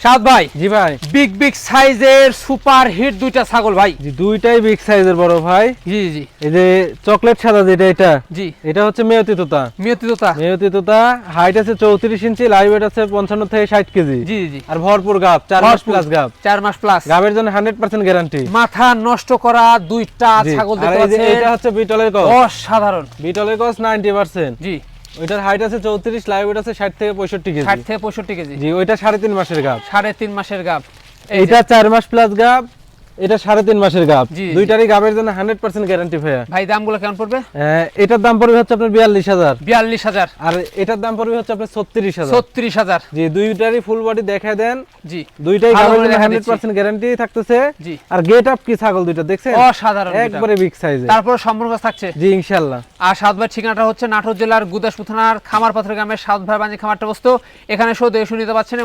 সাদ ভাই, জি ভাই, big big সাইজের সুপার হিট দুইটা ছাগল ভাই। জি দুইটাই বিগ সাইজের বড় ভাই। জি জি এই যে চকলেট সাদা যেটা, জি, এটা হচ্ছে মেয়তি তোতা। মিয়তি তোতা। মেয়তি তোতা, হাইট আছে 34 ইঞ্চি, লাইভ ওয়েট আছে 55 থেকে 60 কেজি। জি জি, আর ভরপুর গাব, 4 মাস প্লাস গাব। 4 মাস প্লাস গাবের জন্য 100% গ্যারান্টি। মাথা নষ্ট করা দুইটা ছাগল আর দেখতে এই যে পাচ্ছেন, এটা হচ্ছে বিটলের কস। অসাধারণ। বিটলের কস 90%। জি, ওইটার হাইট আছে 34, লাইভ ওয়েট আছে 60 থেকে 65 কেজি। 60 থেকে 65 কেজি। জি, ওইটা 3.5 মাসের গাব। 3.5 মাসের গাব। এইটা 4 মাস প্লাস গাব, এটা 3.5 মাসের গাব। জি, জি। দুইটারই গাবের জন্য 100% গ্যারান্টি ভাইয়া। ভাই দামগুলো কেমন পড়বে? এটার দাম পড়বে হচ্ছে আপনার 42,000, 42,000, আর এটার দাম পড়বে হচ্ছে আপনার 36,000। 36,000। জি, দুইটারই ফুল বডি দেখায় দেন। জি, দুইটাই ভালো গাবের করে জন্য দেখা 100% গ্যারান্টি থাকতেছে। জি, আর গেট আপ কি ছাগল দুইটা দেখছেন, অসাধারণ দুইটা। একবারে বিগ সাইজে। তারপর সম্পূর্ণ কাজ থাকছে। জি ইনশাআল্লাহ। আর সাত ভাইয়ের ঠিকানাটা হচ্ছে নাটোর জেলার গুদাসপুর থানার খামারপাথর গ্রামের সাত ভাই বাণিজ্য খামারটা বস্তু। এখানে শো দেখে শুনে নিতে পারছেন এবং